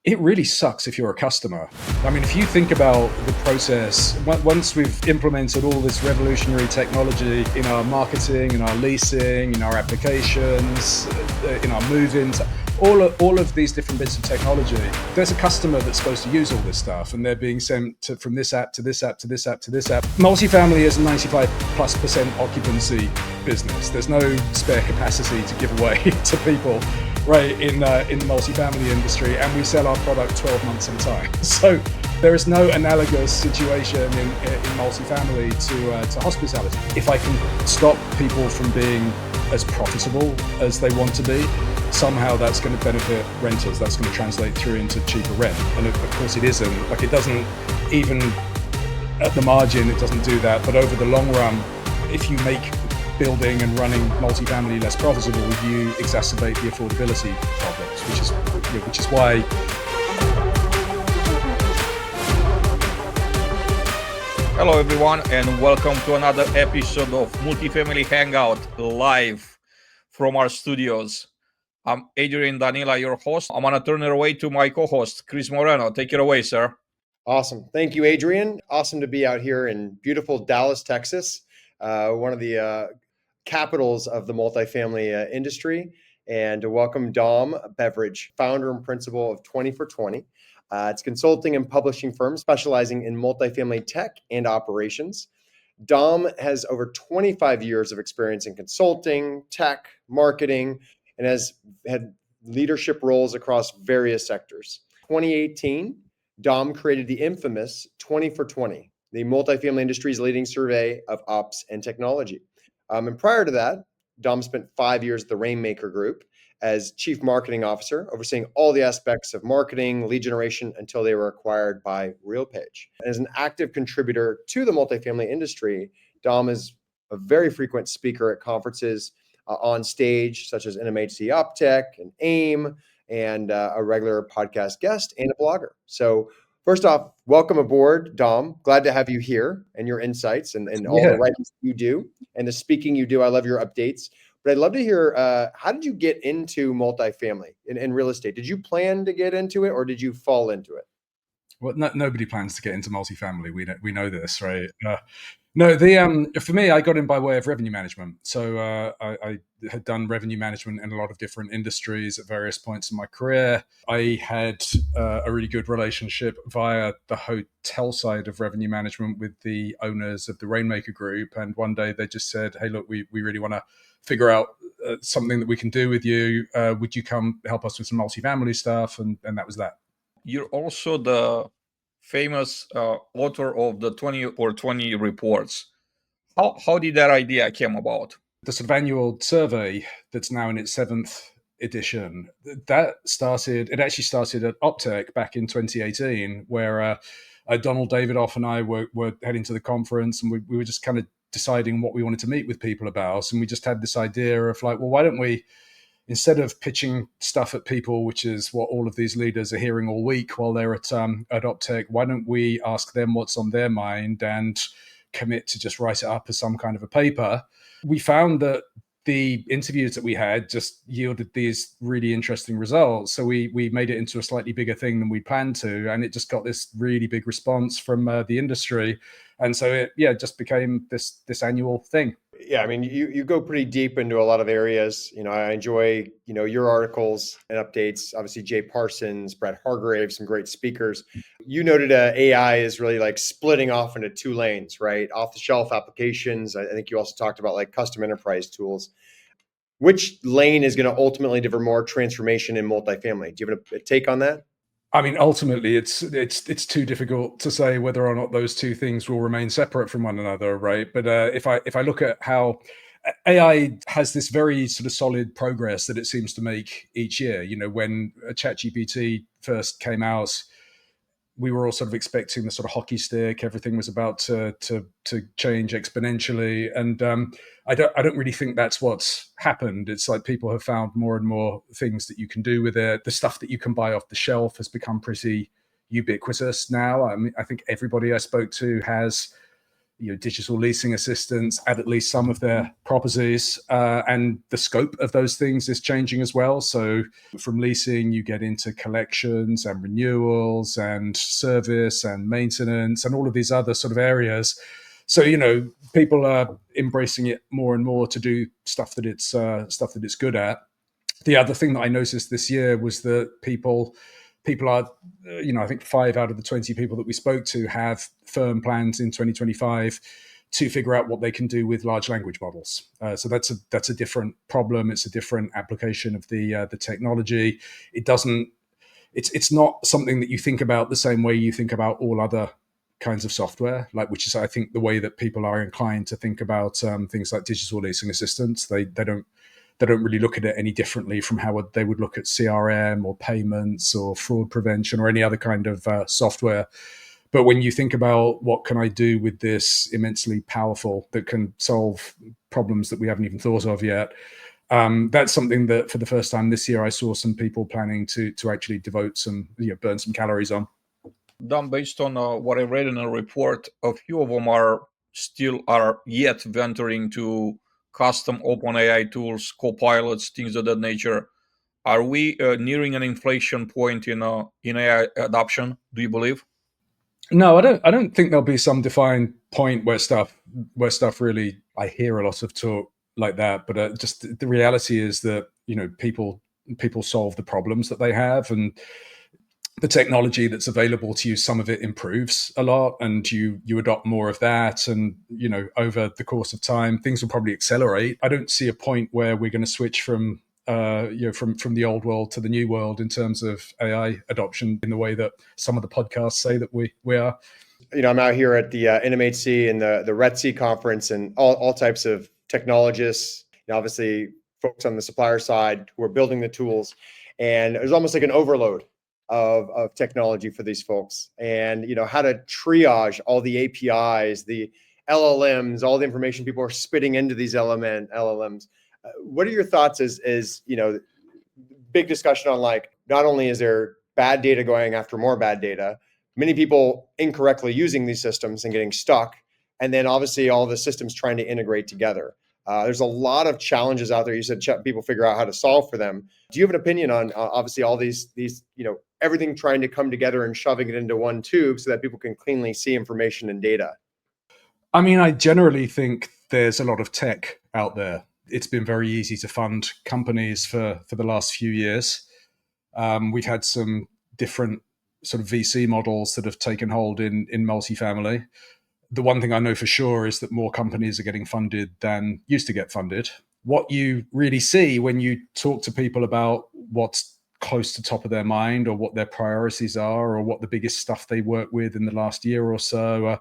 It really sucks if you're a customer. I mean, if you think about the process, once we've implemented all this revolutionary technology in our marketing, in our leasing, in our applications, in our move-ins, all of these different bits of technology, there's a customer that's supposed to use all this stuff, and they're being sent from this app to this app to this app to this app. Multifamily is a 95+% occupancy business. There's no spare capacity to give away to people, right, in the multifamily industry, and we sell our product 12 months at a time. So there is no analogous situation in multifamily to hospitality. If I can stop people from being as profitable as they want to be, somehow that's going to benefit renters. That's going to translate through into cheaper rent. And of course it isn't. Like, it doesn't, even at the margin, it doesn't do that. But over the long run, if you make building and running multifamily less profitable, you exacerbate the affordability problems, which is why. Hello everyone, and welcome to another episode of Multifamily Hangout live from our studios. I'm Adrian, Danila, your host. I'm gonna turn it away to my co-host, Chris Moreno. Take it away, sir. Awesome. Thank you, Adrian. Awesome to be out here in beautiful Dallas, Texas, one of the capitals of the multifamily industry, and to welcome Dom Beveridge, founder and principal of 20 for 20. It's a consulting and publishing firm specializing in multifamily tech and operations. Dom has over 25 years of experience in consulting, tech, marketing, and has had leadership roles across various sectors. 2018, Dom created the infamous 20 for 20, the multifamily industry's leading survey of ops and technology. And prior to that, Dom spent 5 years at the Rainmaker Group as chief marketing officer, overseeing all the aspects of marketing, lead generation, until they were acquired by RealPage. And as an active contributor to the multifamily industry, Dom is a very frequent speaker at conferences on stage, such as NMHC Optech and AIM, and a regular podcast guest and a blogger. So first off, welcome aboard, Dom. Glad to have you here and your insights and all the writing you do and the speaking you do. I love your updates. But I'd love to hear, how did you get into multifamily in real estate? Did you plan to get into it, or did you fall into it? Well, nobody plans to get into multifamily. We know this, right? No, for me, I got in by way of revenue management. So I had done revenue management in a lot of different industries at various points in my career. I had a really good relationship via the hotel side of revenue management with the owners of the Rainmaker Group. And one day they just said, "Hey, look, we really want to figure out something that we can do with you. Would you come help us with some multifamily stuff?" And that was that. You're also the famous author of the 20 or 20 reports. How did that idea came about? The sort of annual survey that's now in its 7th edition, it actually started at Optech back in 2018, where Donald Davidoff and I were heading to the conference, and we were just kind of deciding what we wanted to meet with people about. And we just had this idea of like, well, why don't we, instead of pitching stuff at people, which is what all of these leaders are hearing all week while they're at Optech, why don't we ask them what's on their mind and commit to just write it up as some kind of a paper? We found that the interviews that we had just yielded these really interesting results. So we made it into a slightly bigger thing than we planned to, and it just got this really big response from the industry. And so it just became this annual thing. Yeah, I mean, you go pretty deep into a lot of areas. I enjoy, your articles and updates. Obviously, Jay Parsons, Brett Hargrave, some great speakers. You noted AI is really like splitting off into 2 lanes, right? Off-the-shelf applications. I think you also talked about like custom enterprise tools. Which lane is going to ultimately deliver more transformation in multifamily? Do you have a take on that? I mean, ultimately, it's too difficult to say whether or not those two things will remain separate from one another, right? But if I look at how AI has this very sort of solid progress that it seems to make each year. When ChatGPT first came out, we were all sort of expecting the sort of hockey stick. Everything was about to change exponentially, and I don't really think that's what's happened. It's like people have found more and more things that you can do with it. The stuff that you can buy off the shelf has become pretty ubiquitous now. I mean, I think everybody I spoke to has digital leasing assistants at least some of their properties, and the scope of those things is changing as well. So from leasing, you get into collections and renewals and service and maintenance and all of these other sort of areas. So people are embracing it more and more to do stuff that it's good at. The other thing that I noticed this year was that people are, I think 5 out of the 20 people that we spoke to have firm plans in 2025 to figure out what they can do with large language models. So that's a different problem. It's a different application of the technology. It's not something that you think about the same way you think about all other kinds of software, which is, I think, the way that people are inclined to think about things like digital leasing assistants. They don't really look at it any differently from how they would look at CRM or payments or fraud prevention or any other kind of software. But when you think about what can I do with this immensely powerful that can solve problems that we haven't even thought of yet, that's something that for the first time this year I saw some people planning to actually devote some, burn some calories on. Dom, based on what I read in a report, a few of them are yet venturing to custom open AI tools, copilots, things of that nature. Are we nearing an inflection point in AI adoption? Do you believe? No, I don't think there'll be some defined point where stuff really. I hear a lot of talk like that, but just the reality is that people solve the problems that they have, and the technology that's available to you, some of it improves a lot, and you adopt more of that, and over the course of time things will probably accelerate. I don't see a point where we're going to switch from from the old world to the new world in terms of AI adoption in the way that some of the podcasts say that we are. I'm out here at the NMHC and the RETC conference, and all types of technologists, obviously folks on the supplier side who are building the tools, and there's almost like an overload of technology for these folks, and how to triage all the APIs, the LLMs, all the information people are spitting into these LLMs. What are your thoughts as big discussion on, not only is there bad data going after more bad data, many people incorrectly using these systems and getting stuck, and then obviously all the systems trying to integrate together. There's a lot of challenges out there. You said people figure out how to solve for them. Do you have an opinion on obviously all these everything trying to come together and shoving it into one tube so that people can cleanly see information and data? I mean, I generally think there's a lot of tech out there. It's been very easy to fund companies for the last few years. We've had some different sort of VC models that have taken hold in multifamily. The one thing I know for sure is that more companies are getting funded than used to get funded. What you really see when you talk to people about what's close to top of their mind, or what their priorities are, or what the biggest stuff they work with in the last year or so,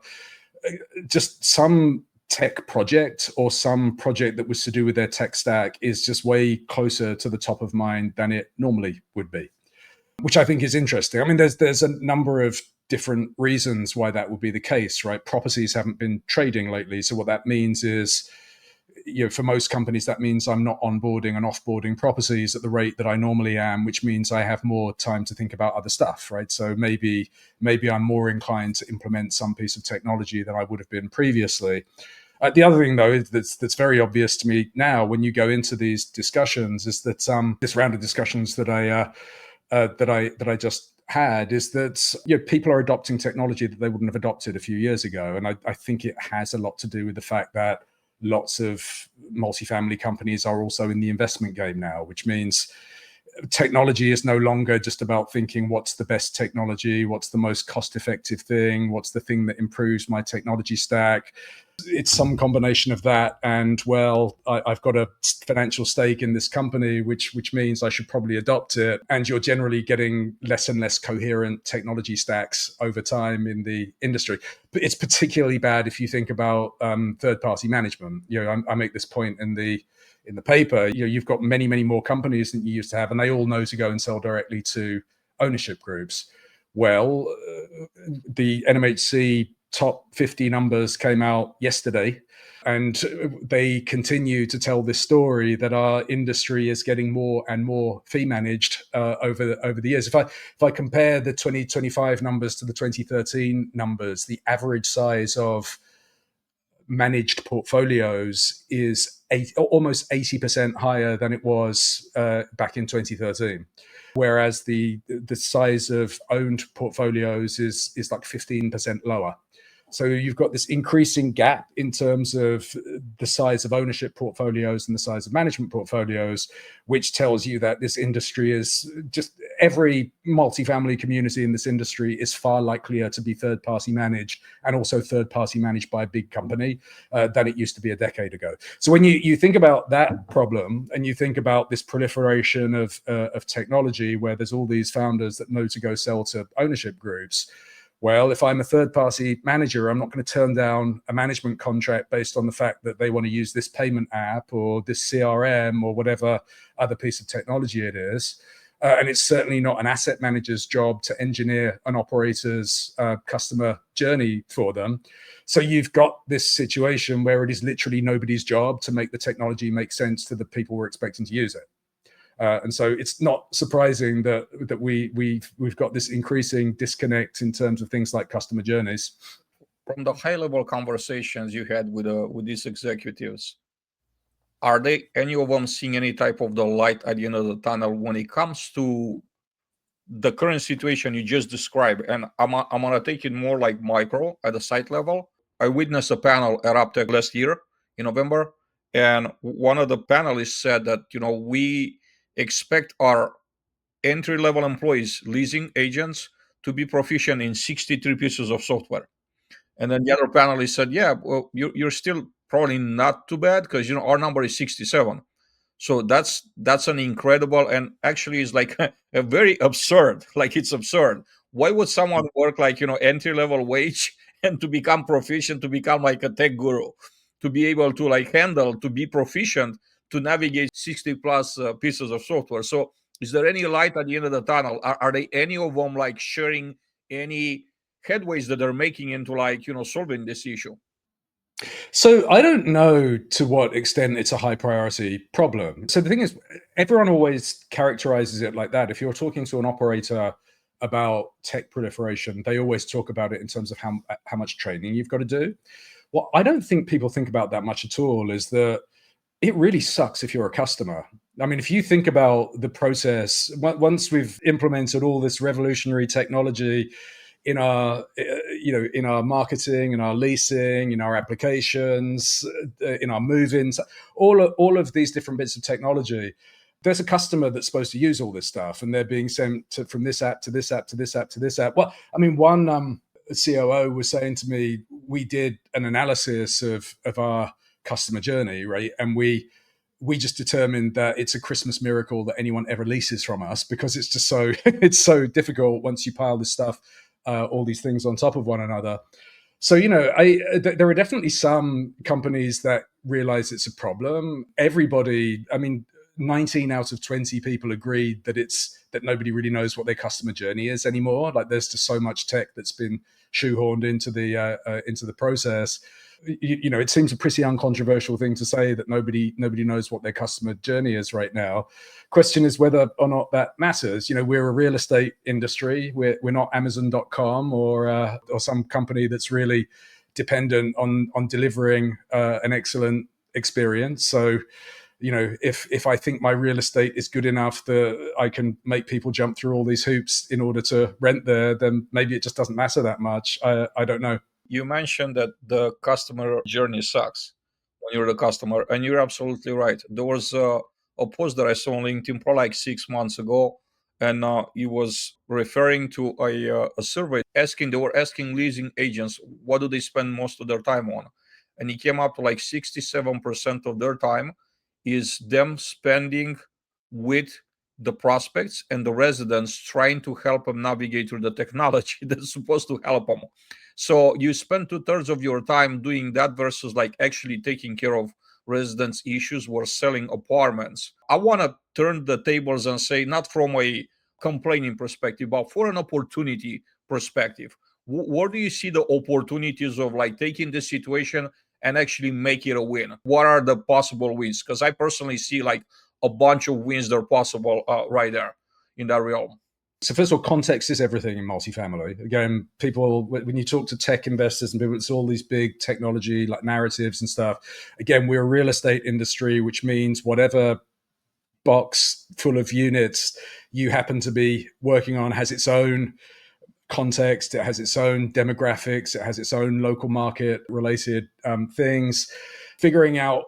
just some tech project or some project that was to do with their tech stack is just way closer to the top of mind than it normally would be, which I think is interesting. I mean, there's a number of different reasons why that would be the case, right? Properties haven't been trading lately. So what that means is, for most companies, that means I'm not onboarding and offboarding properties at the rate that I normally am, which means I have more time to think about other stuff, right? So maybe I'm more inclined to implement some piece of technology than I would have been previously. The other thing, though, that's very obvious to me now when you go into these discussions is that this round of discussions that I just had is that people are adopting technology that they wouldn't have adopted a few years ago, and I think it has a lot to do with the fact that lots of multifamily companies are also in the investment game now, which means technology is no longer just about thinking what's the best technology, what's the most cost-effective thing, what's the thing that improves my technology stack. It's some combination of that and, well, I've got a financial stake in this company, which means I should probably adopt it. And you're generally getting less and less coherent technology stacks over time in the industry. But it's particularly bad if you think about third-party management. I make this point in the paper. You've got many more companies than you used to have, and they all know to go and sell directly to ownership groups. Well, the NMHC top 50 numbers came out yesterday, and they continue to tell this story that our industry is getting more and more fee managed over the years. If I compare the 2025 numbers to the 2013 numbers, the average size of managed portfolios is almost 80% higher than it was back in 2013. Whereas the size of owned portfolios is like 15% lower. So you've got this increasing gap in terms of the size of ownership portfolios and the size of management portfolios, which tells you that this industry is just every multifamily community in this industry is far likelier to be third party managed and also third party managed by a big company than it used to be a decade ago. So when you think about that problem and you think about this proliferation of technology where there's all these founders that know to go sell to ownership groups, well, if I'm a third-party manager, I'm not going to turn down a management contract based on the fact that they want to use this payment app or this CRM or whatever other piece of technology it is. And it's certainly not an asset manager's job to engineer an operator's customer journey for them. So you've got this situation where it is literally nobody's job to make the technology make sense to the people we're expecting to use it. And so it's not surprising that we've got this increasing disconnect in terms of things like customer journeys. From the high-level conversations you had with these executives, are they any of them seeing any type of the light at the end of the tunnel when it comes to the current situation you just described? And I'm gonna take it more like micro at the site level. I witnessed a panel at UpTech last year in November, and one of the panelists said that we expect our entry-level employees, leasing agents, to be proficient in 63 pieces of software. And then the other panelist said, yeah, well, you're still probably not too bad because our number is 67. So that's an incredible, and actually is like a very absurd, like it's absurd. Why would someone work like entry-level wage and to become proficient, to become like a tech guru, to be able to like handle, to be proficient, to navigate 60 plus pieces of software? So is there any light at the end of the tunnel? Are they any of them like sharing any headways that they're making into like solving this issue? So I don't know to what extent it's a high priority problem. So the thing is, everyone always characterizes it like that. If you're talking to an operator about tech proliferation, they always talk about it in terms of how much training you've got to do. What I don't think people think about that much at all is that it really sucks if you're a customer. I mean, if you think about the process, once we've implemented all this revolutionary technology in our in our marketing, in our leasing, in our applications, in our move-ins, all of these different bits of technology, there's a customer that's supposed to use all this stuff, and they're being sent from this app to this app to this app to this app. Well, I mean, one COO was saying to me, we did an analysis of our customer journey, right, and we just determined that it's a Christmas miracle that anyone ever leases from us, because it's just so it's so difficult once you pile this stuff, all these things on top of one another. So there are definitely some companies that realize it's a problem. Everybody, I mean, 19 out of 20 people agreed that nobody really knows what their customer journey is anymore. Like, there's just so much tech that's been shoehorned into the process. It seems a pretty uncontroversial thing to say that nobody knows what their customer journey is right now. Question is whether or not that matters. We're a real estate industry. We're not Amazon.com or some company that's really dependent on delivering an excellent experience. So, if I think my real estate is good enough that I can make people jump through all these hoops in order to rent there, then maybe it just doesn't matter that much. I don't know. You mentioned that the customer journey sucks when you're the customer, and you're absolutely right. There was a post that I saw on LinkedIn probably like 6 months ago, and he was referring to a survey they were asking leasing agents what do they spend most of their time on, and he came up to like 67% of their time is them spending with the prospects and the residents, trying to help them navigate through the technology that's supposed to help them. So you spend 2/3 of your time doing that versus like actually taking care of residents' issues or selling apartments. I want to turn the tables and say, not from a complaining perspective, but for an opportunity perspective. Where do you see the opportunities of like taking this situation and actually make it a win? What are the possible wins? Because I personally see like a bunch of wins that are possible right there in that realm. So first of all, context is everything in multifamily. Again, people, when you talk to tech investors and people, it's all these big technology like narratives and stuff. Again, we're a real estate industry, which means whatever box full of units you happen to be working on has its own context, it has its own demographics, it has its own local market related things. Figuring out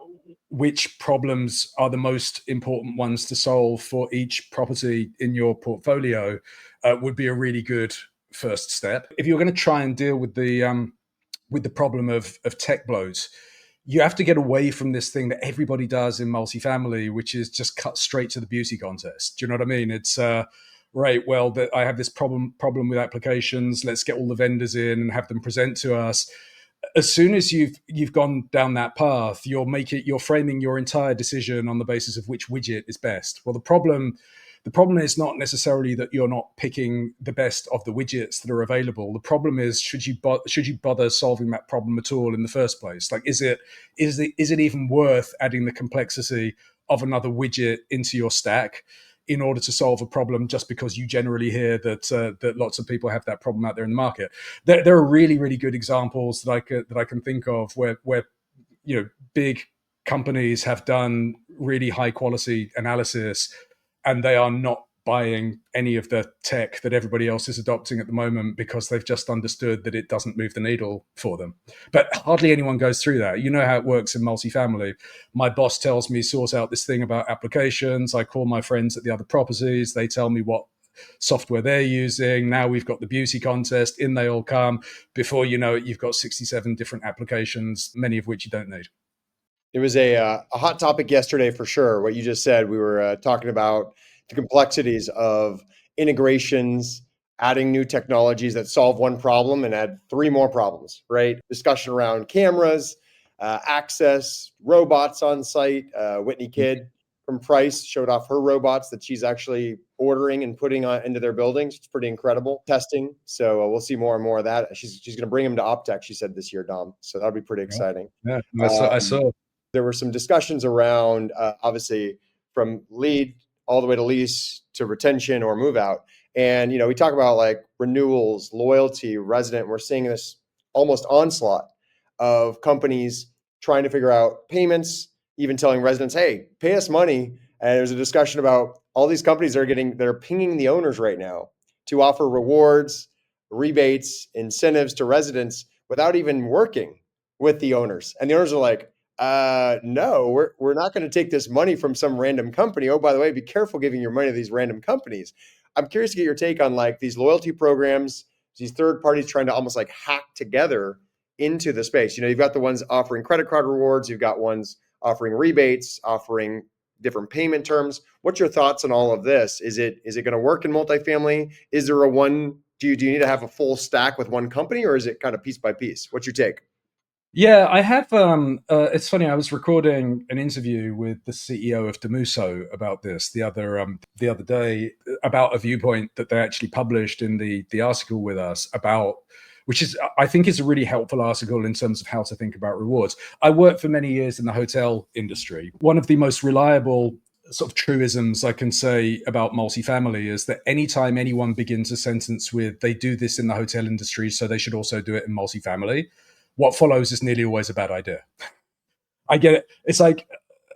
which problems are the most important ones to solve for each property in your portfolio would be a really good first step. If you're going to try and deal with the problem of tech blows, you have to get away from this thing that everybody does in multifamily, which is just cut straight to the beauty contest. Do you know what I mean? It's right. Well, I have this problem with applications. Let's get all the vendors in and have them present to us. As soon as you've gone down that path, you're framing your entire decision on the basis of which widget is best. Well, the problem is not necessarily that you're not picking the best of the widgets that are available. The problem is should you bother solving that problem at all in the first place? Like, is it even worth adding the complexity of another widget into your stack in order to solve a problem just because you generally hear that lots of people have that problem out there in the market? There are really, really good examples that I can think of where big companies have done really high quality analysis and they are not buying any of the tech that everybody else is adopting at the moment because they've just understood that it doesn't move the needle for them. But hardly anyone goes through that. You know how it works in multifamily. My boss tells me, sort out this thing about applications. I call my friends at the other properties. They tell me what software they're using. Now we've got the beauty contest. In they all come. Before you know it, you've got 67 different applications, many of which you don't need. It was a hot topic yesterday for sure. What you just said, we were talking about the complexities of integrations, adding new technologies that solve one problem and add three more problems, right? Discussion around cameras, access, robots on site. Whitney Kidd from Price showed off her robots that she's actually ordering and putting into their buildings. It's pretty incredible testing. So we'll see more and more of that. She's going to bring them to OpTech, she said this year, Dom. So that'll be pretty exciting. Yeah, I saw. There were some discussions around, obviously, from lead all the way to lease to retention or move out. And, we talk about like renewals, loyalty, resident. We're seeing this almost onslaught of companies trying to figure out payments, even telling residents, hey, pay us money. And there's a discussion about all these companies they're pinging the owners right now to offer rewards, rebates, incentives to residents without even working with the owners. And the owners are like, no, we're not going to take this money from some random company. Oh, by the way, be careful giving your money to these random companies. I'm curious to get your take on like these loyalty programs, these third parties trying to almost like hack together into the space. You've got the ones offering credit card rewards. You've got ones offering rebates, offering different payment terms. What's your thoughts on all of this? Is it going to work in multifamily? Is there do you need to have a full stack with one company, or is it kind of piece by piece? What's your take? Yeah, I have. It's funny. I was recording an interview with the CEO of Demuso about this the other day about a viewpoint that they actually published in the article with us about, which is I think is a really helpful article in terms of how to think about rewards. I worked for many years in the hotel industry. One of the most reliable sort of truisms I can say about multifamily is that anytime anyone begins a sentence with "they do this in the hotel industry, so they should also do it in multifamily," what follows is nearly always a bad idea. I get it. It's like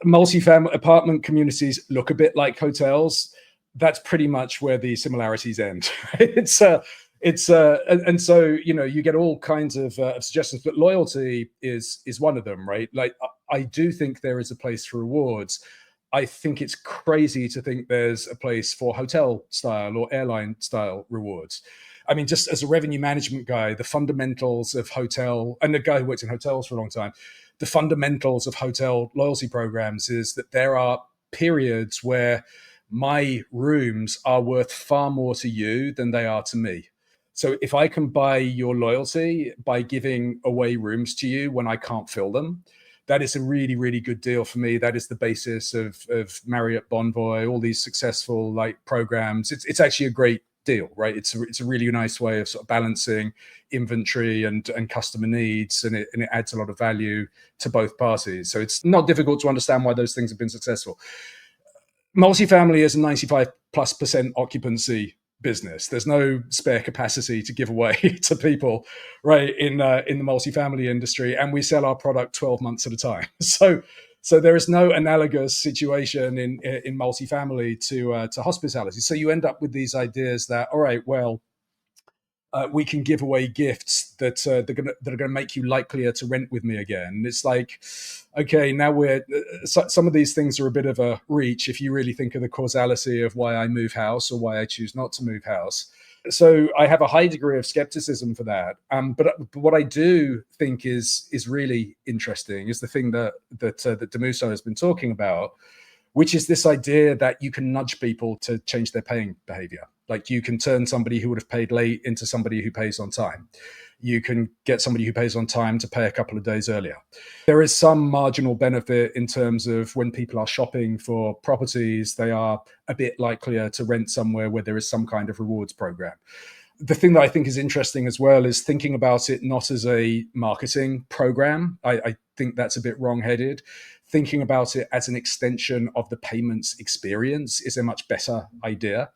multifamily apartment communities look a bit like hotels. That's pretty much where the similarities end. And so you get all kinds of suggestions, but loyalty is one of them, right? Like I do think there is a place for rewards. I think it's crazy to think there's a place for hotel style or airline style rewards. I mean, just as a revenue management guy, the fundamentals of hotel, and a guy who worked in hotels for a long time, the fundamentals of hotel loyalty programs is that there are periods where my rooms are worth far more to you than they are to me. So if I can buy your loyalty by giving away rooms to you when I can't fill them, that is a really, really good deal for me. That is the basis of Marriott Bonvoy, all these successful like programs. It's actually a great deal, right? It's a really nice way of sort of balancing inventory and customer needs, and it adds a lot of value to both parties. So it's not difficult to understand why those things have been successful. Multifamily is a 95+% occupancy business. There's no spare capacity to give away to people, right? In the multifamily industry, and we sell our product 12 months at a time. So there is no analogous situation in multifamily to hospitality. So you end up with these ideas that, all right, well, we can give away gifts that that are going to make you likelier to rent with me again. And it's like, okay, now some of these things are a bit of a reach if you really think of the causality of why I move house or why I choose not to move house. So I have a high degree of skepticism for that. But what I do think is really interesting is the thing that Damuso has been talking about, which is this idea that you can nudge people to change their paying behavior. Like you can turn somebody who would have paid late into somebody who pays on time. You can get somebody who pays on time to pay a couple of days earlier. There is some marginal benefit in terms of when people are shopping for properties, they are a bit likelier to rent somewhere where there is some kind of rewards program. The thing that I think is interesting as well is thinking about it not as a marketing program. I think that's a bit wrong-headed. Thinking about it as an extension of the payments experience is a much better idea.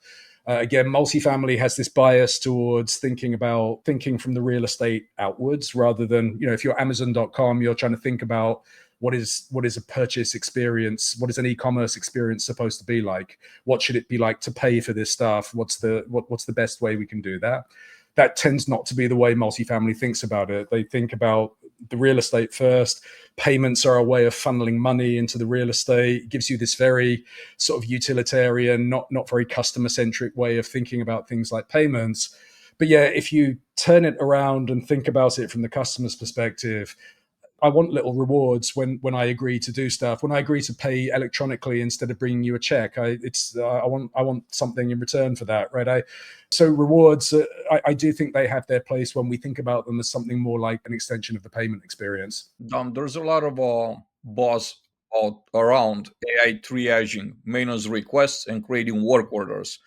Again, multifamily has this bias towards thinking from the real estate outwards rather than, if you're Amazon.com, you're trying to think about what is a purchase experience? What is an e-commerce experience supposed to be like? What should it be like to pay for this stuff? What's the best way we can do that? That tends not to be the way multifamily thinks about it. They think about the real estate first. Payments are a way of funneling money into the real estate. It gives you this very sort of utilitarian, not very customer-centric way of thinking about things like payments. But yeah, if you turn it around and think about it from the customer's perspective, I want little rewards when I agree to do stuff. When I agree to pay electronically instead of bringing you a check, I want something in return for that, right? So rewards, I do think they have their place when we think about them as something more like an extension of the payment experience. There's a lot of buzz around AI triaging maintenance requests and creating work orders.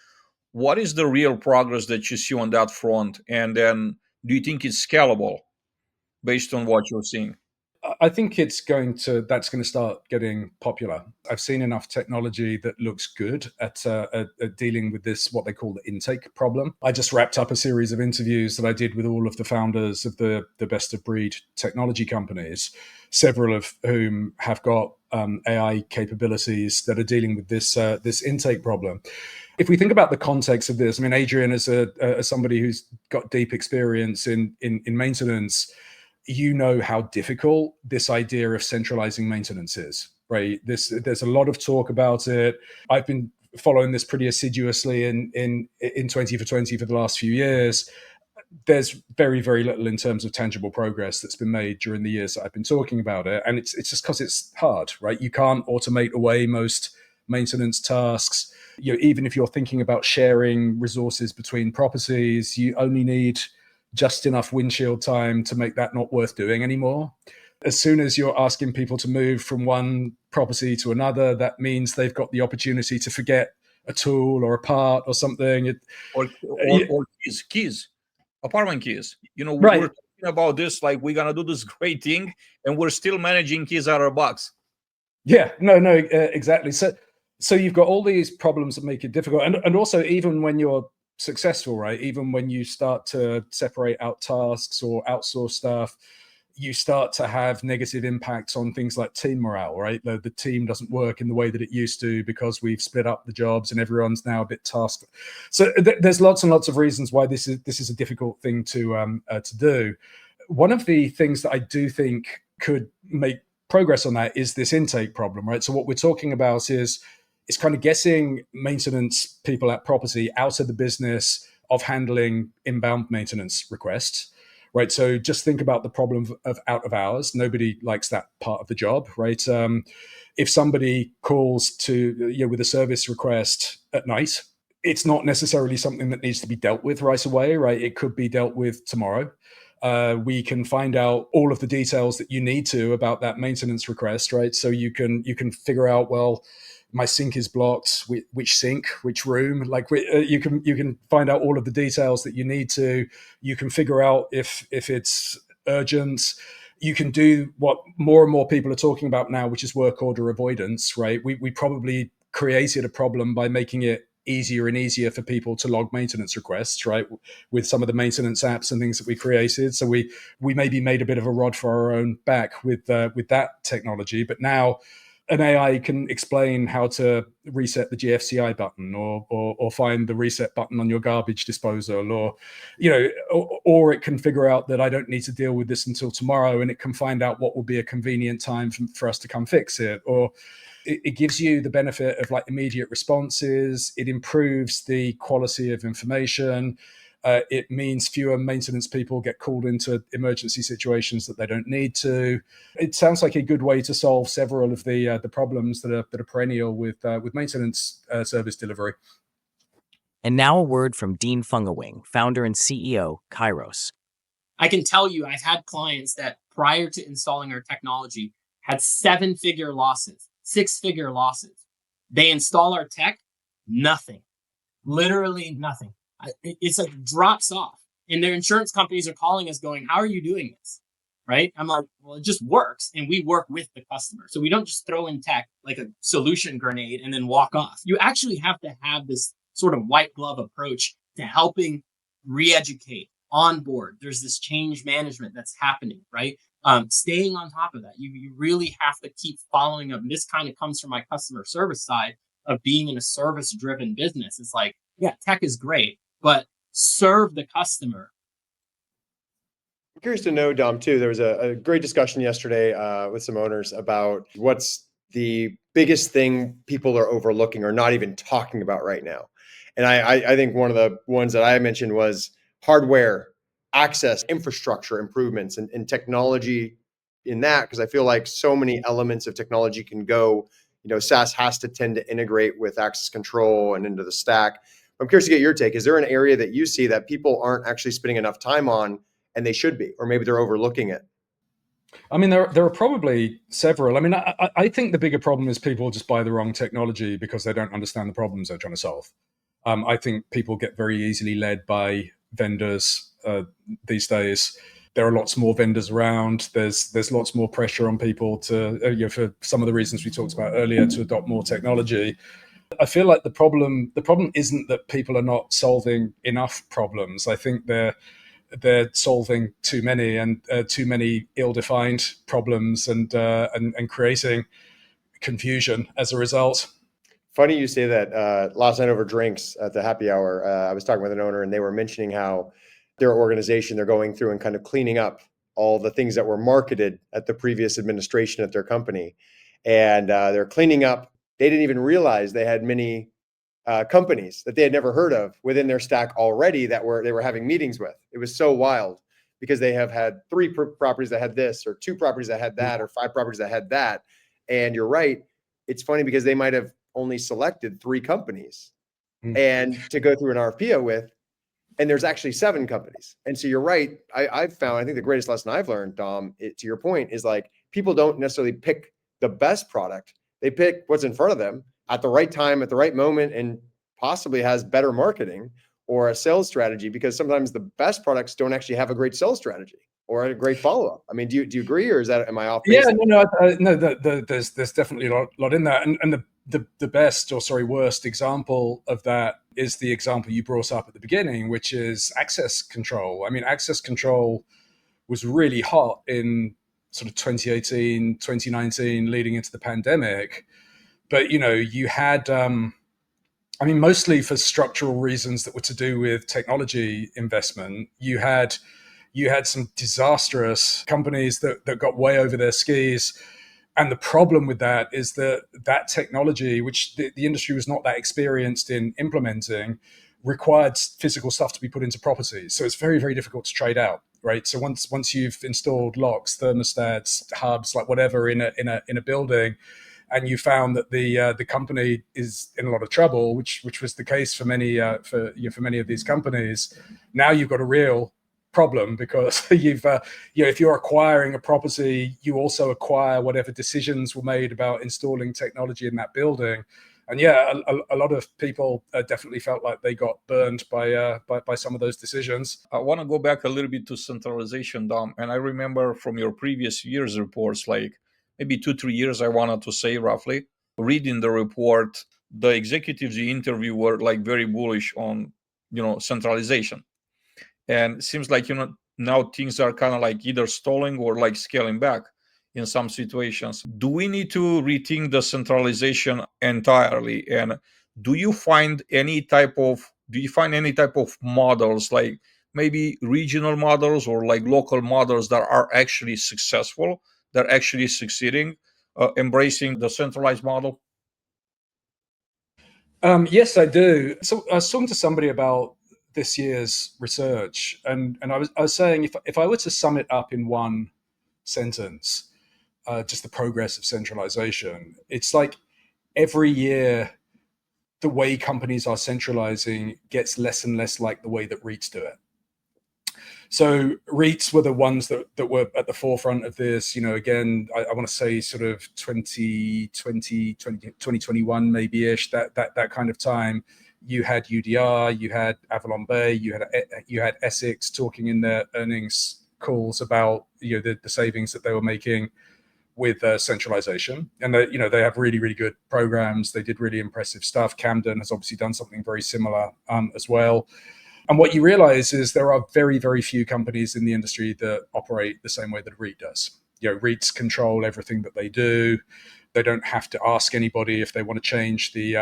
What is the real progress that you see on that front? And then do you think it's scalable based on what you're seeing? I think that's going to start getting popular. I've seen enough technology that looks good at dealing with this, what they call the intake problem. I just wrapped up a series of interviews that I did with all of the founders of the best of breed technology companies, several of whom have got AI capabilities that are dealing with this intake problem. If we think about the context of this, I mean, Adrian, as somebody who's got deep experience in maintenance, you know how difficult this idea of centralizing maintenance is, right? There's a lot of talk about it. I've been following this pretty assiduously in 20 for 20 for the last few years. There's very, very little in terms of tangible progress that's been made during the years that I've been talking about it. And it's just because it's hard, right? You can't automate away most maintenance tasks. Even if you're thinking about sharing resources between properties, you only need just enough windshield time to make that not worth doing anymore. As soon as you're asking people to move from one property to another, that means they've got the opportunity to forget a tool or a part or something. Or keys, apartment keys. Right. We're talking about this like we're gonna do this great thing, and we're still managing keys out of a box. Yeah, no, exactly. So you've got all these problems that make it difficult, and also even when you're successful, right? Even when you start to separate out tasks or outsource stuff, you start to have negative impacts on things like team morale, right? The team doesn't work in the way that it used to because we've split up the jobs and everyone's now a bit tasked. So there's lots and lots of reasons why this is a difficult thing to do. One of the things that I do think could make progress on that is this intake problem, right? So what we're talking about is kind of getting maintenance people at property out of the business of handling inbound maintenance requests, right? So just think about the problem of out of hours. Nobody likes that part of the job, right? If somebody calls with a service request at night, it's not necessarily something that needs to be dealt with right away, right? It could be dealt with tomorrow. We can find out all of the details that you need to about that maintenance request, right? So you can figure out, well, my sink is blocked, which sink, which room, you can find out all of the details that you need to. You can figure out if it's urgent. You can do what more and more people are talking about now, which is work order avoidance, right? We probably created a problem by making it easier and easier for people to log maintenance requests, right? With some of the maintenance apps and things that we created. So we maybe made a bit of a rod for our own back with that technology. But now an AI can explain how to reset the GFCI button or find the reset button on your garbage disposal, or or it can figure out that I don't need to deal with this until tomorrow, and it can find out what will be a convenient time for us to come fix it. Or it gives you the benefit of like immediate responses. It improves the quality of information. It means fewer maintenance people get called into emergency situations that they don't need to. It sounds like a good way to solve several of the problems that are perennial with maintenance service delivery. And now a word from Dean Fungawing, founder and CEO, Kairos. I can tell you, I've had clients that prior to installing our technology had 7-figure losses, 6-figure losses. They install our tech, nothing, literally nothing. It's like drops off, and their insurance companies are calling us going, how are you doing this? Right? I'm like, well, it just works. And we work with the customer. So we don't just throw in tech like a solution grenade and then walk off. You actually have to have this sort of white glove approach to helping re-educate, onboard. There's this change management that's happening, right? Staying on top of that. You really have to keep following up. And this kind of comes from my customer service side of being in a service-driven business. It's like, yeah, tech is great, but serve the customer. I'm curious to know, Dom, too, there was a great discussion yesterday with some owners about what's the biggest thing people are overlooking or not even talking about right now. And I think one of the ones that I mentioned was hardware, access, infrastructure improvements, and technology in that, because I feel like so many elements of technology can go, SaaS has to tend to integrate with access control and into the stack. I'm curious to get your take. Is there an area that you see that people aren't actually spending enough time on and they should be, or maybe they're overlooking it? I mean, there are probably several. I mean, I think the bigger problem is people just buy the wrong technology because they don't understand the problems they're trying to solve. I think people get very easily led by vendors these days. There are lots more vendors around. There's lots more pressure on people to, for some of the reasons we talked about earlier, to adopt more technology. I feel like the problem isn't that people are not solving enough problems. I think they're solving too many and too many ill-defined problems and creating confusion as a result. Funny you say that. Last night over drinks at the happy hour, I was talking with an owner and they were mentioning how their organization, they're going through and kind of cleaning up all the things that were marketed at the previous administration at their company. And they're cleaning up. They didn't even realize they had many companies that they had never heard of within their stack already that they were having meetings with. It was so wild because they have had 3 properties that had this, or 2 properties that had that, or 5 properties that had that. And you're right. It's funny because they might have only selected 3 companies and to go through an RFP with, and there's actually 7 companies. And so you're right. I've found, I think the greatest lesson I've learned, Dom, to your point, is like people don't necessarily pick the best product. They pick what's in front of them at the right time, at the right moment, and possibly has better marketing or a sales strategy, because sometimes the best products don't actually have a great sales strategy or a great follow-up. I mean, do you agree, or am I off base? Yeah, no, there's definitely a lot in that. And the best, or sorry, worst example of that is the example you brought up at the beginning, which is access control. I mean, access control was really hot in sort of 2018, 2019, leading into the pandemic. But, you had, I mean, mostly for structural reasons that were to do with technology investment, you had some disastrous companies that got way over their skis. And the problem with that is that technology, which the industry was not that experienced in implementing, required physical stuff to be put into properties. So it's very, very difficult to trade out, right? So once you've installed locks, thermostats, hubs, like whatever in a building, and you found that the company is in a lot of trouble, which was the case for many for many of these companies, now you've got a real problem, because you've if you're acquiring a property, you also acquire whatever decisions were made about installing technology in that building. And a lot of people definitely felt like they got burned by some of those decisions. I want to go back a little bit to centralization, Dom. And I remember from your previous year's reports, like maybe 2-3 years, I wanted to say roughly, reading the report, the executives you interview were like very bullish on, centralization. And it seems like, now things are kind of like either stalling or like scaling back in some situations. Do we need to rethink the centralization entirely? And do you find any type of models, like maybe regional models or like local models, that are actually successful, that are actually succeeding, embracing the centralized model? Yes, I do. So I was talking to somebody about this year's research, and I was saying, if I were to sum it up in one sentence, just the progress of centralization, it's like every year the way companies are centralizing gets less and less like the way that REITs do it. So REITs were the ones that were at the forefront of this. Again, I want to say sort of 2021 maybe-ish, that kind of time. You had UDR, you had Avalon Bay, you had Essex talking in their earnings calls about the savings that they were making with centralization, and they have really, really good programs. They did really impressive stuff. Camden has obviously done something very similar as well. And what you realize is there are very, very few companies in the industry that operate the same way that a REIT does. REITs control everything that they do. They don't have to ask anybody if they want to change the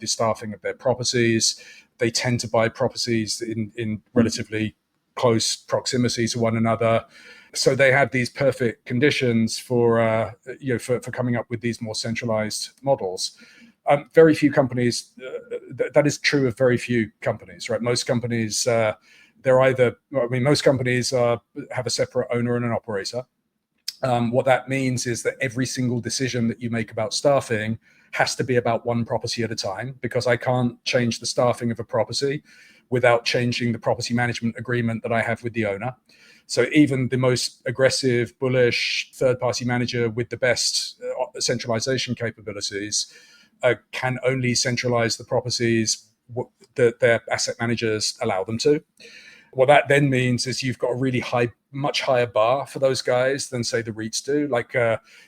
staffing of their properties. They tend to buy properties in relatively close proximity to one another. So they have these perfect conditions for coming up with these more centralized models. Very few companies, that is true of very few companies, right? Most companies, most companies have a separate owner and an operator. What that means is that every single decision that you make about staffing has to be about one property at a time, because I can't change the staffing of a property without changing the property management agreement that I have with the owner. So even the most aggressive, bullish third-party manager with the best centralization capabilities can only centralize the properties that their asset managers allow them to. What that then means is you've got a really much higher bar for those guys than, say, the REITs do. Like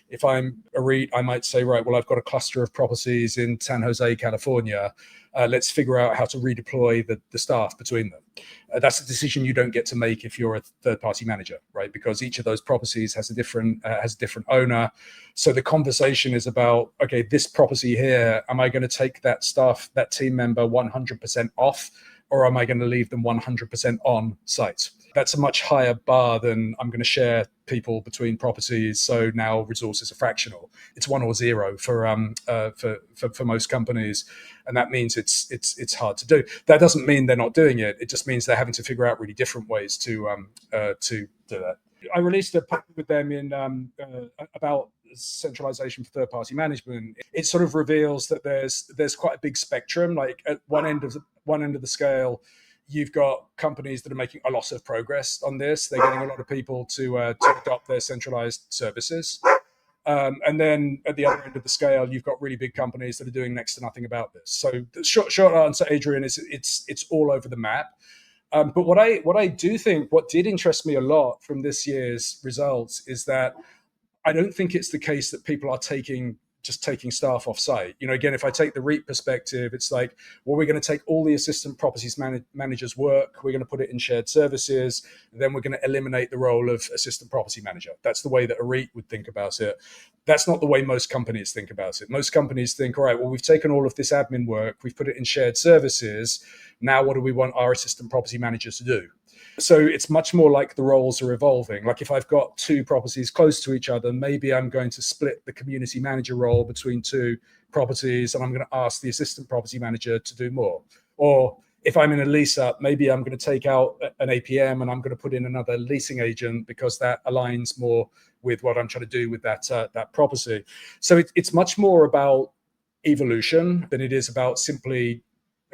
if I'm a REIT, I might say, right, well, I've got a cluster of properties in San Jose, California. Let's figure out how to redeploy the staff between them. That's a decision you don't get to make if you're a third-party manager, right? Because each of those properties has a different owner. So the conversation is about, okay, this property here, am I going to take that team member 100% off, or am I going to leave them 100% on site? That's a much higher bar than I'm going to share people between properties, so now resources are fractional. It's 1 or 0 for most companies, and that means it's hard to do. That doesn't mean they're not doing it. It just means they're having to figure out really different ways to do that. I released a paper with them in about centralization for third-party management. It sort of reveals that there's quite a big spectrum. Like at one end of the scale, you've got companies that are making a lot of progress on this. They're getting a lot of people to adopt their centralized services. And then at the other end of the scale, you've got really big companies that are doing next to nothing about this. So the short answer, Adrian, is it's all over the map. But what I do think, what did interest me a lot from this year's results, is that I don't think it's the case that people are taking staff off site. Again, if I take the REIT perspective, it's like, well, we're going to take all the assistant properties managers' work, we're going to put it in shared services, and then we're going to eliminate the role of assistant property manager. That's the way that a REIT would think about it. That's not the way most companies think about it. Most companies think, all right, well, we've taken all of this admin work, we've put it in shared services. Now, what do we want our assistant property managers to do? So it's much more like the roles are evolving. Like if I've got 2 properties close to each other, maybe I'm going to split the community manager role between 2 properties, and I'm going to ask the assistant property manager to do more. Or if I'm in a lease up, maybe I'm going to take out an APM and I'm going to put in another leasing agent, because that aligns more with what I'm trying to do with that property. So it's much more about evolution than it is about simply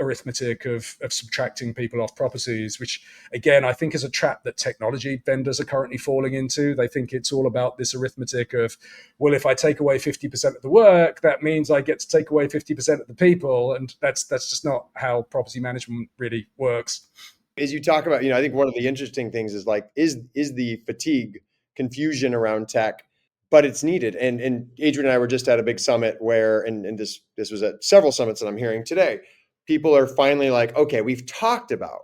arithmetic of subtracting people off properties, which again, I think is a trap that technology vendors are currently falling into. They think it's all about this arithmetic of, well, if I take away 50% of the work, that means I get to take away 50% of the people. And that's just not how property management really works. As you talk about, I think one of the interesting things is like, is the fatigue, confusion around tech but it's needed. And Adrian and I were just at a big summit where, and this was at several summits that I'm hearing today, people are finally like, okay, we've talked about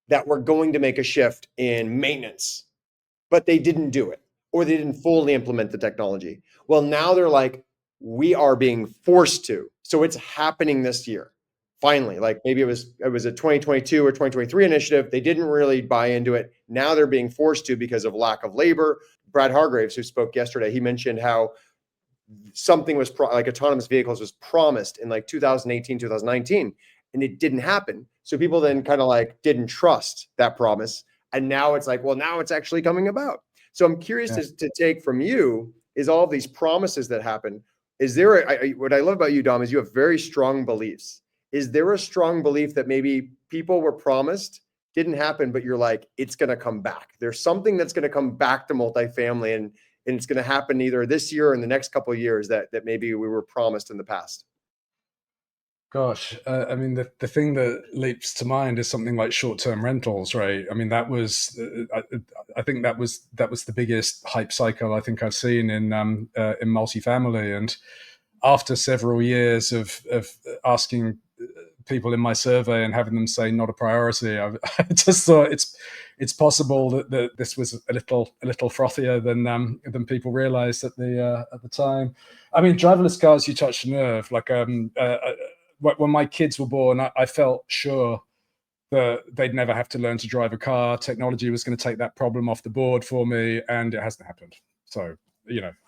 that we're going to make a shift in maintenance, but they didn't do it, or they didn't fully implement the technology. Well, now they're like, we are being forced to. So it's happening this year. Finally, like maybe it was a 2022 or 2023 initiative. They didn't really buy into it. Now they're being forced to because of lack of labor. Brad Hargraves, who spoke yesterday, he mentioned how something was like autonomous vehicles was promised in like 2018, 2019, and it didn't happen. So people then kind of like didn't trust that promise. And now it's like, well, now it's actually coming about. So I'm curious to take from you is all of these promises that happen. Is there what I love about you, Dom, is you have very strong beliefs. Is there a strong belief that maybe people were promised, didn't happen, but you're like, it's going to come back? There's something that's going to come back to multifamily, and it's going to happen either this year or in the next couple of years that maybe we were promised in the past? Gosh, I mean, the thing that leaps to mind is something like short-term rentals, right? I mean, that was, I think that was the biggest hype cycle I think I've seen in multifamily. And after several years of asking people in my survey and having them say not a priority, I just thought it's possible that this was a little frothier than people realized at the time. I mean, driverless cars, you touched a nerve. Like when my kids were born, I felt sure that they'd never have to learn to drive a car. Technology was going to take that problem off the board for me, and it hasn't happened. So,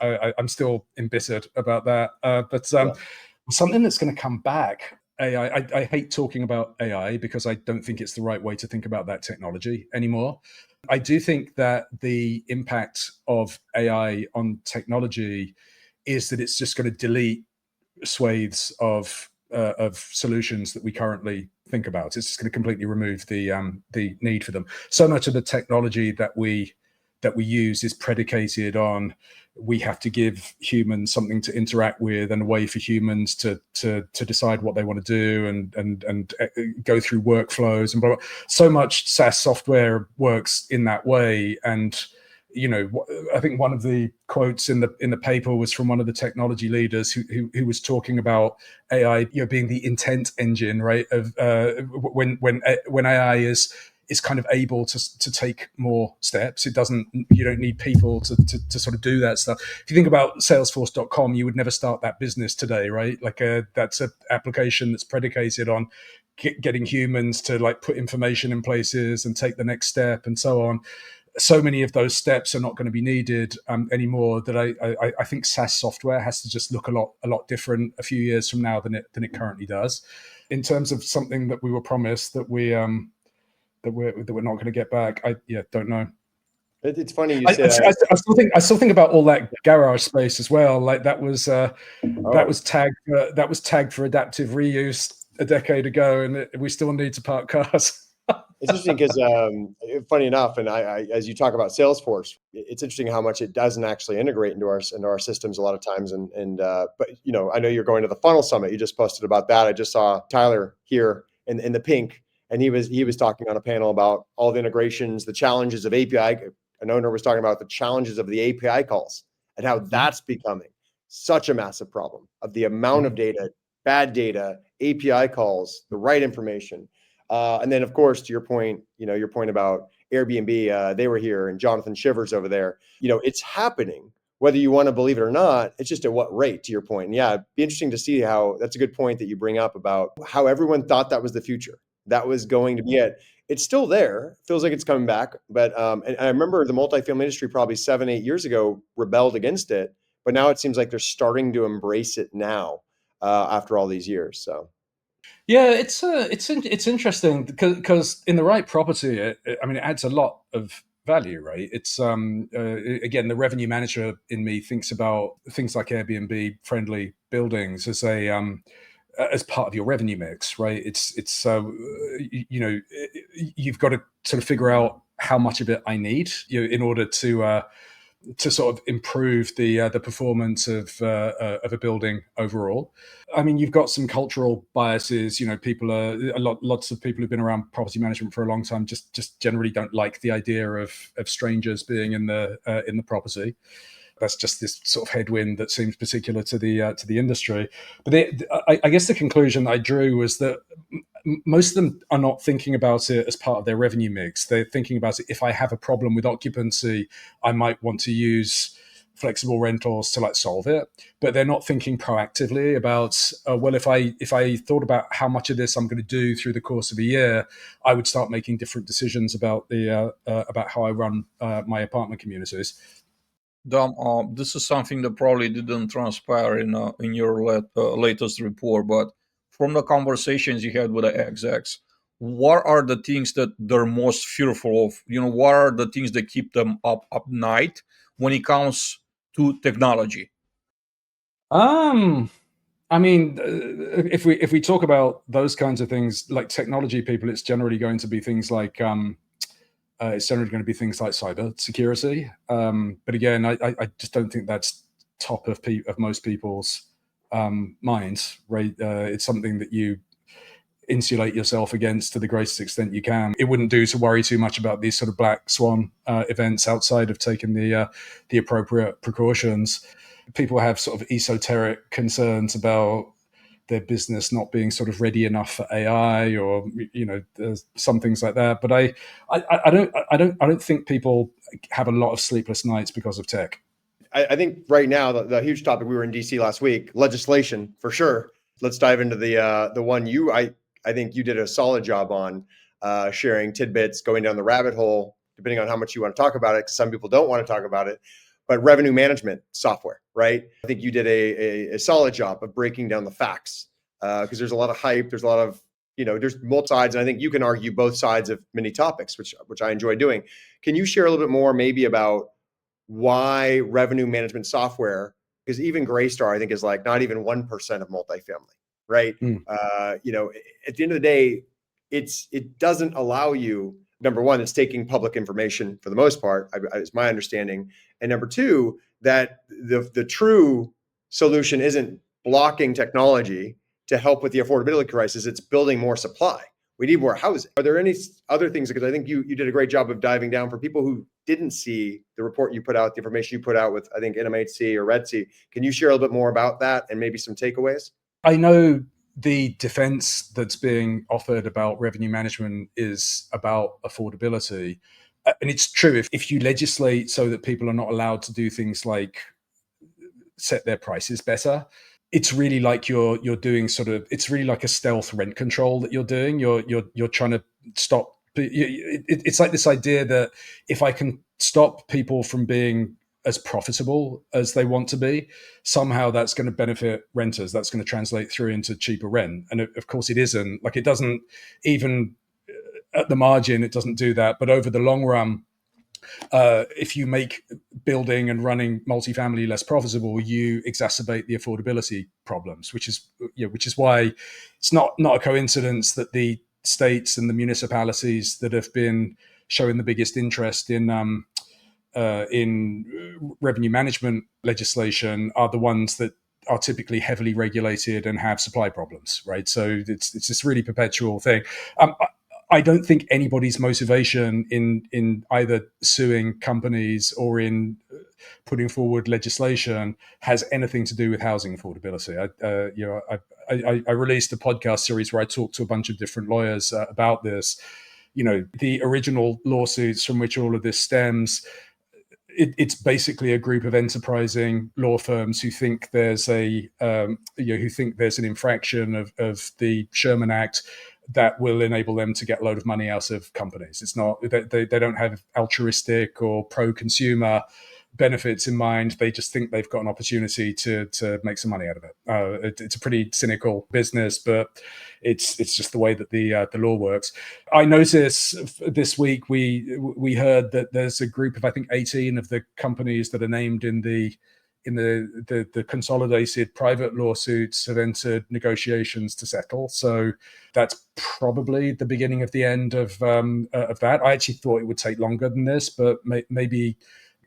I'm still embittered about that. But something that's going to come back, AI, I hate talking about AI because I don't think it's the right way to think about that technology anymore. I do think that the impact of AI on technology is that it's just going to delete swathes of solutions that we currently think about. It's just going to completely remove the need for them. So much of the technology that we use is predicated on we have to give humans something to interact with and a way for humans to decide what they want to do and go through workflows and blah, blah. So much SaaS software works in that way. And I think one of the quotes in the paper was from one of the technology leaders who was talking about AI, being the intent engine, right? Of when AI is kind of able to take more steps. You don't need people to sort of do that stuff. If you think about Salesforce.com, you would never start that business today, right? Like that's an application that's predicated on getting humans to like put information in places and take the next step and so on. So many of those steps are not going to be needed anymore. That I think SaaS software has to just look a lot different a few years from now than it currently does. In terms of something that we were promised that we're not going to get back, I don't know. It's funny you say that. I still think about all that garage space as well. Like that was tagged for adaptive reuse a decade ago, and we still need to park cars. It's interesting because, funny enough, and I, as you talk about Salesforce, it's interesting how much it doesn't actually integrate into our systems a lot of times. But I know you're going to the Funnel Summit. You just posted about that. I just saw Tyler here in the pink, and he was talking on a panel about all the integrations, the challenges of API. An owner was talking about the challenges of the API calls and how that's becoming such a massive problem of the amount of data, bad data, API calls, the right information. And then, of course, to your point, your point about Airbnb, they were here, and Jonathan Shivers over there. It's happening, whether you want to believe it or not. It's just at what rate, to your point. And yeah, it'd be interesting to see how. That's a good point that you bring up about how everyone thought that was the future. That was going to be it. It's still there. Feels like it's coming back. But and I remember the multifamily industry probably 7-8 years ago rebelled against it, but now it seems like they're starting to embrace it now after all these years. So. Yeah, it's interesting because in the right property, it adds a lot of value, right? It's again, the revenue manager in me thinks about things like Airbnb friendly buildings as part of your revenue mix, right? It's you've got to sort of figure out how much of it I need in order to sort of improve the performance of a building overall. I mean, you've got some cultural biases. Lots of people who've been around property management for a long time just generally don't like the idea of strangers being in the property. that's just this sort of headwind that seems particular to the industry. But I guess the conclusion I drew was that most of them are not thinking about it as part of their revenue mix. They're thinking about it, if I have a problem with occupancy, I might want to use flexible rentals to like solve it, but they're not thinking proactively about well, if I thought about how much of this I'm going to do through the course of a year, I would start making different decisions about the about how I run my apartment communities. Dom, this is something that probably didn't transpire in your latest report, but from the conversations you had with the execs, what are the things that they're most fearful of? What are the things that keep them up night when it comes to technology? I mean, if we talk about those kinds of things, like technology people, it's generally going to be things like it's generally going to be things like cyber security. But again, I just don't think that's top of most people's minds, right? It's something that you insulate yourself against to the greatest extent you can. It wouldn't do to worry too much about these sort of black swan events outside of taking the appropriate precautions. People have sort of esoteric concerns about their business not being sort of ready enough for AI, or there's some things like that. But I don't think people have a lot of sleepless nights because of tech. I think right now the huge topic, we were in DC last week, legislation for sure. Let's dive into the one I think you did a solid job on sharing tidbits, going down the rabbit hole, depending on how much you want to talk about it, because some people don't want to talk about it. But revenue management software, right? I think you did a solid job of breaking down the facts, because there's a lot of hype. There's a lot of, there's both sides. And I think you can argue both sides of many topics, which I enjoy doing. Can you share a little bit more maybe about why revenue management software? Because even Greystar, I think, is like not even 1% of multifamily, right? At the end of the day, it doesn't allow you. Number one, it's taking public information for the most part, is my understanding. And number two, that the true solution isn't blocking technology to help with the affordability crisis. It's building more supply. We need more housing. Are there any other things? Because I think you did a great job of diving down for people who didn't see the report you put out, the information you put out with, I think, NMHC or Red Sea. Can you share a little bit more about that and maybe some takeaways? I know the defense that's being offered about revenue management is about affordability. And it's true, if you legislate so that people are not allowed to do things like set their prices better, it's really like you're doing it's really like a stealth rent control that you're doing. You're trying to stop. It's like this idea that if I can stop people from being as profitable as they want to be, somehow that's going to benefit renters. That's going to translate through into cheaper rent. And of course it isn't. Like, it doesn't, even at the margin, it doesn't do that. But over the long run, if you make building and running multifamily less profitable, you exacerbate the affordability problems, which is why it's not a coincidence that the states and the municipalities that have been showing the biggest interest in revenue management legislation are the ones that are typically heavily regulated and have supply problems, right? So it's this really perpetual thing. I don't think anybody's motivation in either suing companies or in putting forward legislation has anything to do with housing affordability. I released a podcast series where I talked to a bunch of different lawyers about this. The original lawsuits from which all of this stems, it's basically a group of enterprising law firms who think there's an infraction of the Sherman Act that will enable them to get a load of money out of companies. It's not, they don't have altruistic or pro-consumer benefits in mind. They just think they've got an opportunity to make some money out of it. It's a pretty cynical business, but it's just the way that the law works. I notice this week we heard that there's a group of, I think, 18 of the companies that are named in the consolidated private lawsuits have entered negotiations to settle. So that's probably the beginning of the end of that. I actually thought it would take longer than this, but maybe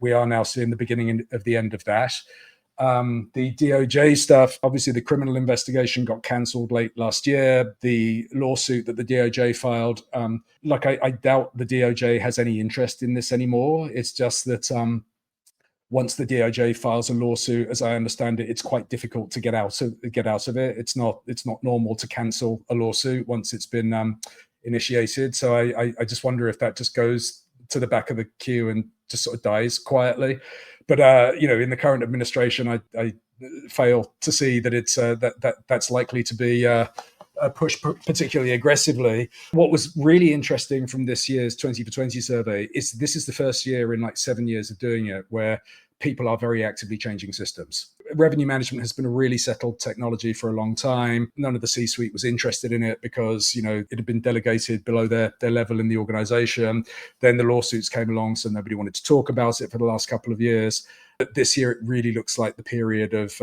we are now seeing the beginning of the end of that. The DOJ stuff, obviously the criminal investigation got cancelled late last year. The lawsuit that the DOJ filed, I doubt the DOJ has any interest in this anymore. It's just that once the DOJ files a lawsuit, as I understand it, it's quite difficult to get out of it. It's not normal to cancel a lawsuit once it's been initiated. So I just wonder if that just goes to the back of the queue and just sort of dies quietly. But in the current administration, I fail to see that it's that's likely to be pushed particularly aggressively. What was really interesting from this year's 20 for 20 survey is this is the first year in like 7 years of doing it where people are very actively changing systems. Revenue management has been a really settled technology for a long time. None of the C-suite was interested in it because, it had been delegated below their level in the organization. Then the lawsuits came along, so nobody wanted to talk about it for the last couple of years. But this year, it really looks like the period of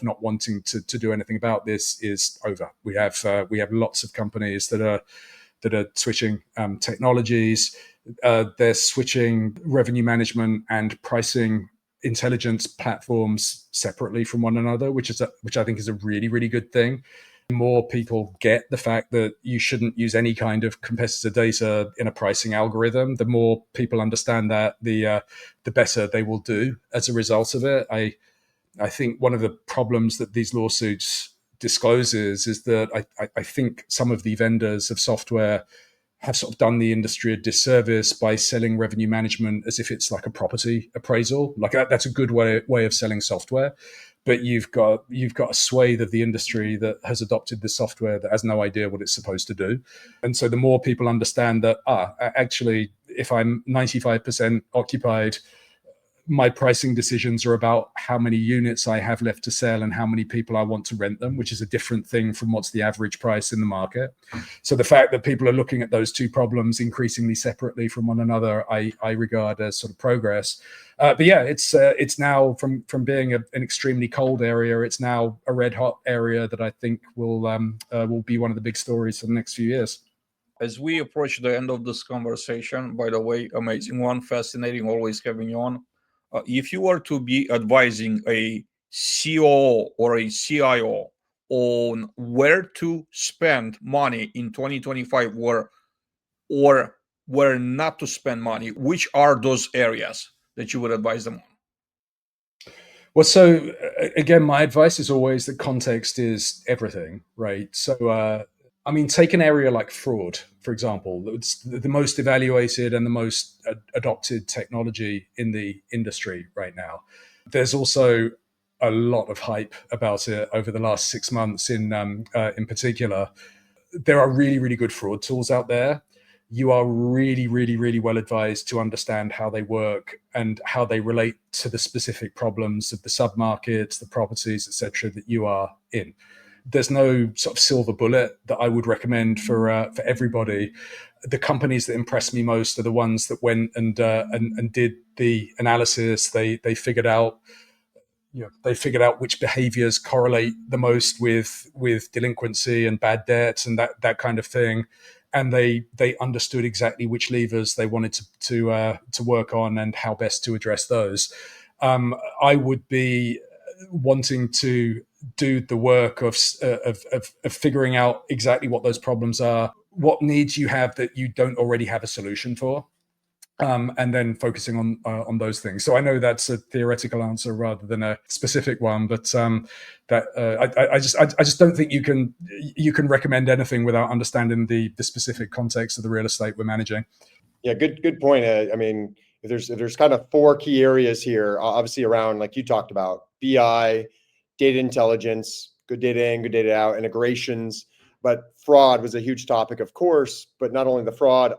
not wanting to do anything about this is over. We have lots of companies that are switching technologies. They're switching revenue management and pricing intelligence platforms separately from one another, which I think is a really, really good thing. The more people get the fact that you shouldn't use any kind of competitor data in a pricing algorithm, the more people understand that, the better they will do as a result of it. I think one of the problems that these lawsuits discloses is that I think some of the vendors of software have sort of done the industry a disservice by selling revenue management as if it's like a property appraisal. Like that's a good way of selling software, but you've got a swathe of the industry that has adopted this software that has no idea what it's supposed to do. And so the more people understand that, actually, if I'm 95% occupied, my pricing decisions are about how many units I have left to sell and how many people I want to rent them, which is a different thing from what's the average price in the market. So the fact that people are looking at those two problems increasingly separately from one another, I regard as sort of progress. But yeah, it's now from being an extremely cold area, it's now a red hot area that I think will be one of the big stories for the next few years. As we approach the end of this conversation, by the way, amazing one, fascinating, always having you on. If you were to be advising a COO or a CIO on where to spend money in 2025 or where not to spend money, which are those areas that you would advise them on? Well, so again, my advice is always that context is everything, right? So, take an area like fraud, for example. It's the most evaluated and the most adopted technology in the industry right now. There's also a lot of hype about it over the last 6 months in particular. There are really, really good fraud tools out there. You are really, really, really well advised to understand how they work and how they relate to the specific problems of the submarkets, the properties, etc., that you are in. There's no sort of silver bullet that I would recommend for everybody. The companies that impressed me most are the ones that went and did the analysis. They figured out which behaviors correlate the most with delinquency and bad debt and that kind of thing, and they understood exactly which levers they wanted to work on and how best to address those. I would be wanting to do the work of figuring out exactly what those problems are, what needs you have that you don't already have a solution for, and then focusing on those things. So I know that's a theoretical answer rather than a specific one, but I just don't think you can recommend anything without understanding the specific context of the real estate we're managing. Yeah, good point. If there's kind of four key areas here, obviously around, like you talked about, BI, data intelligence, good data in, good data out, integrations. But fraud was a huge topic, of course. But not only the fraud,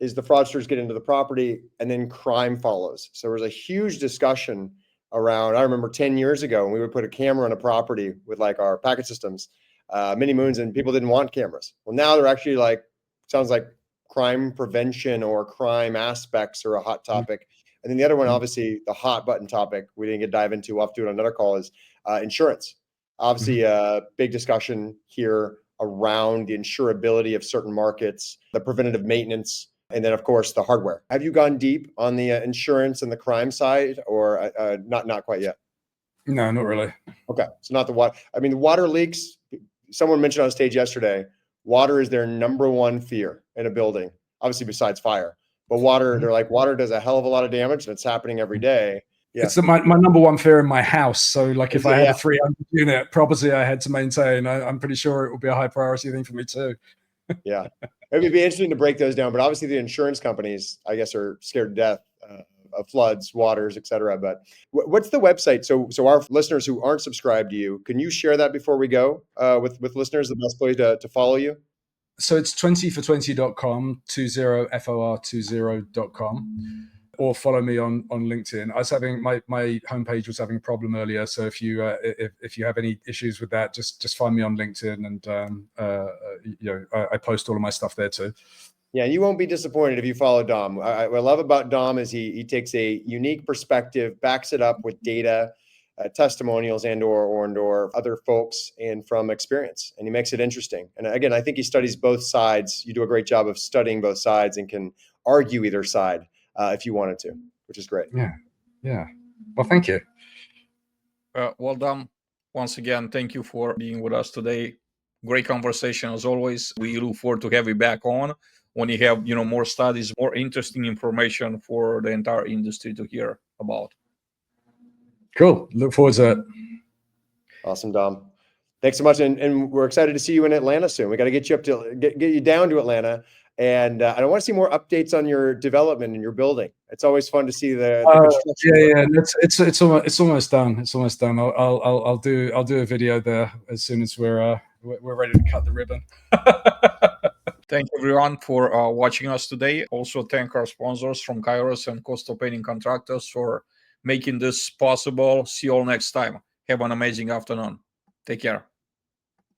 is the fraudsters get into the property and then crime follows. So there was a huge discussion around, I remember 10 years ago when we would put a camera on a property with like our packet systems, many moons, and people didn't want cameras. Well, now they're actually sounds like crime prevention or crime aspects are a hot topic. And then the other one, obviously the hot button topic we didn't get dive into, we'll have to do it on another call, is insurance. Obviously a big discussion here around the insurability of certain markets, the preventative maintenance, and then of course the hardware. Have you gone deep on the insurance and the crime side, or not quite yet? No, not really. Okay, so not the water. The water leaks. Someone mentioned on stage yesterday, water is their number one fear in a building, obviously besides fire. But water, they're like, water does a hell of a lot of damage, and it's happening every day. Yeah. It's my number one fear in my house. So like if I had Yeah. a 300 unit property I had to maintain, I'm pretty sure it would be a high priority thing for me too. Yeah. It would be interesting to break those down, but obviously the insurance companies, I guess, are scared to death of floods, waters, et cetera. But what's the website? So our listeners who aren't subscribed to you, can you share that before we go with listeners, the best way to follow you? So it's 20for20.com, 20for20.com, or follow me on LinkedIn. I was having my homepage was having a problem earlier, so if you have any issues with that, just find me on LinkedIn, and I post all of my stuff there too. Yeah, you won't be disappointed if you follow Dom. What I love about Dom is he takes a unique perspective, backs it up with data, testimonials, and/or other folks, and from experience, and he makes it interesting. And again, I think he studies both sides. You do a great job of studying both sides and can argue either side if you wanted to, which is great. Yeah. Well, thank you. Well done. Once again, thank you for being with us today. Great conversation as always. We look forward to have you back on when you have more studies, more interesting information for the entire industry to hear about. Cool. Look forward to it. Awesome, Dom. Thanks so much, and we're excited to see you in Atlanta soon. We got to get you up to get you down to Atlanta, and I want to see more updates on your development and your building. It's always fun to see the construction. Yeah. It's almost done. It's almost done. I'll do a video there as soon as we're ready to cut the ribbon. Thank you everyone for watching us today. Also thank our sponsors from Kairos and Coastal Painting Contractors for making this possible. See you all next time. Have an amazing afternoon. Take care.